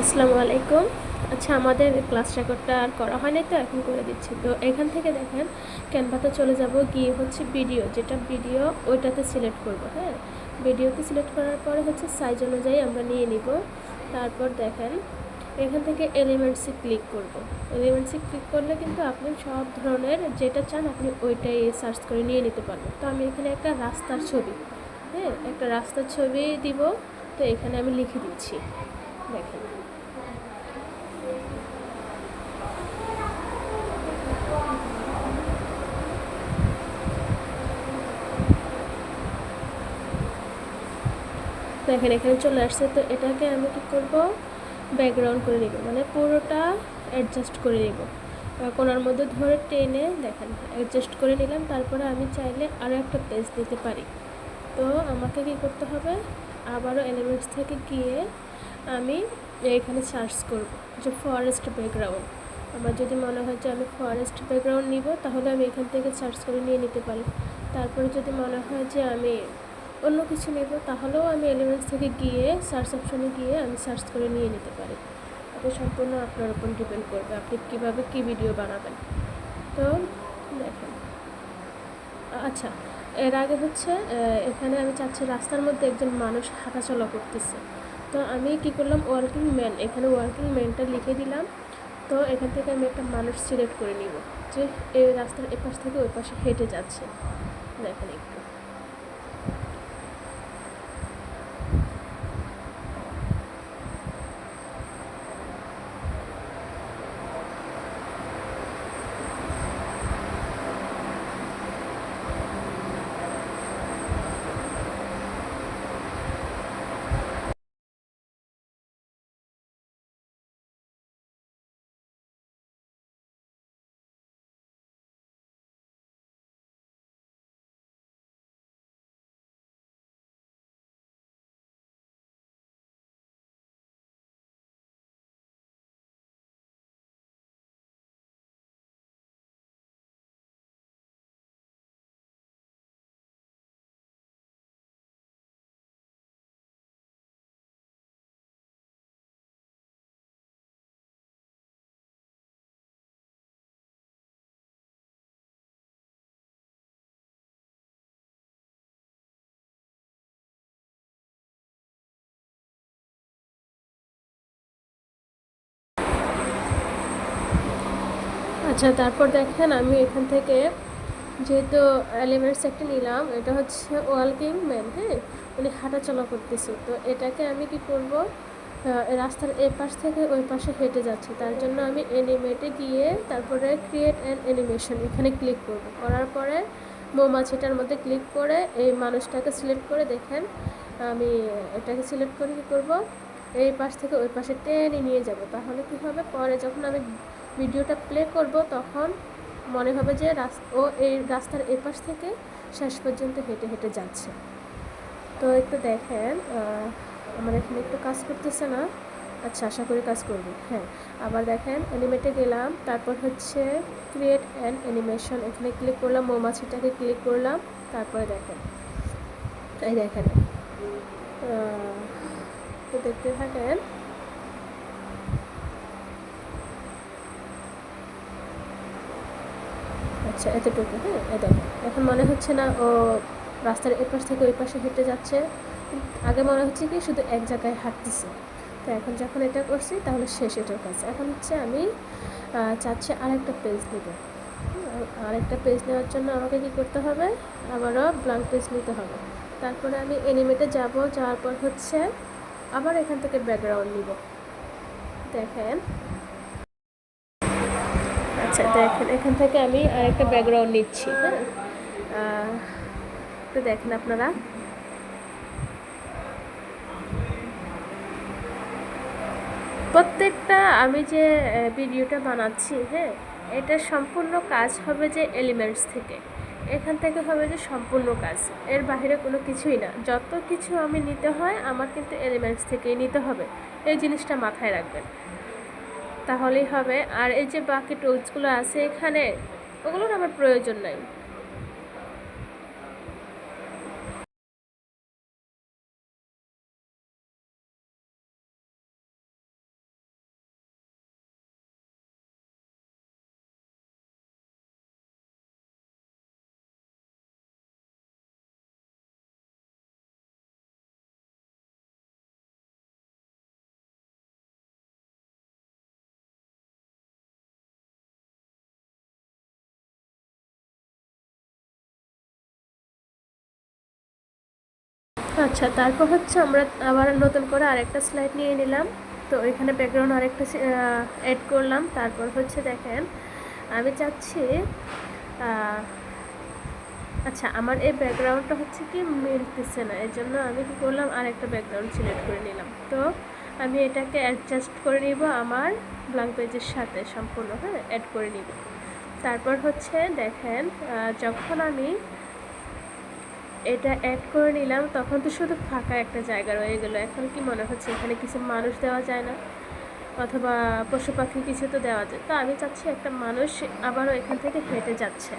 আসসালামু আলাইকুম। আচ্ছা, আমাদের ক্লাস রেকর্ডটা আর করা হয়নি, তো এখন করে দিচ্ছি। তো এখান থেকে দেখেন, ক্যানভাতে চলে যাব, গিয়ে হচ্ছে ভিডিও, যেটা ভিডিও ওইটাতে সিলেক্ট করব। হ্যাঁ, ভিডিওতে সিলেক্ট করার পরে হচ্ছে সাইজ অনুযায়ী আমরা নিয়ে নিব। তারপর দেখেন এখান থেকে এলিমেন্টসে ক্লিক করব। এলিমেন্টসে ক্লিক করলে কিন্তু আপনি সব ধরনের যেটা চান আপনি ওইটাই সার্চ করে নিয়ে নিতে পারবেন। তো আমি এখানে একটা রাস্তার ছবি, হ্যাঁ, একটা রাস্তার ছবি দিব। তো এখানে আমি লিখে দিচ্ছি, দেখেন। দেখেন এখানে চলে আসছে। তো এটাকে আমি কী করব, ব্যাকগ্রাউন্ড করে নিব, মানে পুরোটা অ্যাডজাস্ট করে নিব। কোণার মধ্যে ধরে টেনে দেখেন অ্যাডজাস্ট করে নিলাম। তারপরে আমি চাইলে আরও একটা পেজ দিতে পারি। তো আমাকে কী করতে হবে, আবারও এলিমেন্টস থেকে গিয়ে আমি এখানে সার্চ করব যে ফরেস্ট ব্যাকগ্রাউন্ড। আমার যদি মনে হয় যে আমি ফরেস্ট ব্যাকগ্রাউন্ড নিব, তাহলে আমি এখান থেকে সার্চ করে নিয়ে নিতে পারি। তারপরে যদি মনে হয় যে আমি অন্য কিছু নেব, তাহলেও আমি এলিমেন্টস থেকে গিয়ে সার্চ অপশনে গিয়ে আমি সার্চ করে নিয়ে নিতে পারি। এটা সম্পূর্ণ আপনার উপর ডিপেন্ড করবে আপনি কীভাবে কী ভিডিও বানাবেন। তো দেখেন, আচ্ছা, এর আগে হচ্ছে এখানে আমি চাচ্ছি রাস্তার মধ্যে একজন মানুষ হাঁটাচলা করতেছে। তো আমি কি করলাম, ওয়ার্কিং ম্যান, এখানে ওয়ার্কিং ম্যানটা লিখে দিলাম। তো এখান থেকে আমি একটা মানুষ সিলেক্ট করে নিব যে এই রাস্তার এপাশ থেকে ওই পাশে হেঁটে যাচ্ছে। দেখেন একটু, আচ্ছা। তারপর দেখেন আমি এখান থেকে যেহেতু এলিমেন্টস একটা নিলাম, এটা হচ্ছে ওয়ার্কিং ম্যান, হ্যাঁ, উনি হাঁটাচলা করতেছে। তো এটাকে আমি কি করব, রাস্তার এ পাশ থেকে ওই পাশে হেঁটে যাচ্ছে, তার জন্য আমি অ্যানিমেটে গিয়ে তারপরে ক্রিয়েট অ্যান অ্যানিমেশন এখানে ক্লিক করব। করার পরে মৌমাছিটার মধ্যে ক্লিক করে এই মানুষটাকে সিলেক্ট করে দেখেন আমি এটাকে সিলেক্ট করে কী করব, এই পাশ থেকে ওই পাশে টেনে নিয়ে যাব। তাহলে কি হবে, পরে যখন আমি ভিডিওটা প্লে করব তখন মনে হবে যে ও এই রাস্তার এপাশ থেকে শেষ পর্যন্ত হেঁটে হেঁটে যাচ্ছে। তো একটু দেখেন, আমার এখানে একটু কাজ করতেছে না। আচ্ছা, আশা করি কাজ করবে। হ্যাঁ, আবার দেখেন অ্যানিমেটে গেলাম, তারপর হচ্ছে ক্রিয়েট অ্যান অ্যানিমেশন এখানে ক্লিক করলাম, মৌমাছিটাকে ক্লিক করলাম। তারপরে দেখেন, এই দেখেন, তো দেখতে থাকেন। আচ্ছা, এতটুকু। হ্যাঁ, এ দেখেন এখন মনে হচ্ছে না ও রাস্তার এপাশ থেকে ওই পাশে হেঁটে যাচ্ছে। আগে মনে হচ্ছে কি শুধু এক জায়গায় হাঁটতেছে। তো এখন যখন এটা করছি তাহলে শেষ এটার কাছে। এখন হচ্ছে আমি চাচ্ছি আরেকটা পেজ নেব। আরেকটা পেজ নেওয়ার জন্য আমাকে কী করতে হবে, আবারও ব্ল্যাঙ্ক পেজ নিতে হবে। তারপরে আমি অ্যানিমেটে যাব, যাওয়ার পর হচ্ছে আবার এখান থেকে ব্যাকগ্রাউন্ড নিব। দেখেন, আচ্ছা দেখেন এখান থেকে আমি আরেকটা ব্যাকগ্রাউন্ড নিচ্ছি। হ্যাঁ, তো দেখেন আপনারা, প্রত্যেকটা আমি যে ভিডিওটা বানাচ্ছি, হ্যাঁ, এটা সম্পূর্ণ কাজ হবে যে এলিমেন্টস থেকে। এখান থেকে হবে যে সম্পূর্ণ কাজ, এর বাইরে কোনো কিছুই না। যত কিছু আমি নিতে হয় আমার কিন্তু এলিমেন্টস থেকেই নিতে হবে, এই জিনিসটা মাথায় রাখবেন, তাহলেই হবে। আর এই যে বাকি টুলসগুলো আছে এখানে, ওগুলোর আমার প্রয়োজন নাই। আচ্ছা, তারপর হচ্ছে আমরা আবার নতুন করে আরেকটা স্লাইড নিয়ে নিলাম। তো এখানে ব্যাকগ্রাউন্ড আরেকটা অ্যাড করলাম। তারপর হচ্ছে দেখেন আমি চাচ্ছি আচ্ছা, আমার এই ব্যাকগ্রাউন্ডটা হচ্ছে কি মিলতেছে না, এর জন্য আমি কী করলাম আরেকটা ব্যাকগ্রাউন্ড সিলেক্ট করে নিলাম। তো আমি এটাকে অ্যাডজাস্ট করে নিব আমার ব্ল্যাঙ্ক পেজের সাথে সম্পূর্ণ, হ্যাঁ, অ্যাড করে নিব। তারপর হচ্ছে দেখেন যখন আমি এটা অ্যাড করে নিলাম তখন তো শুধু ফাঁকা একটা জায়গা রয়ে গেল। এখন কি মনে হচ্ছে এখানে কিছু মানুষ দেওয়া যায় না, অথবা পশু পাখি কিছু তো দেওয়া যায়। তো আমি চাচ্ছি একটা মানুষ আবারও এখান থেকে হেঁটে যাচ্ছে,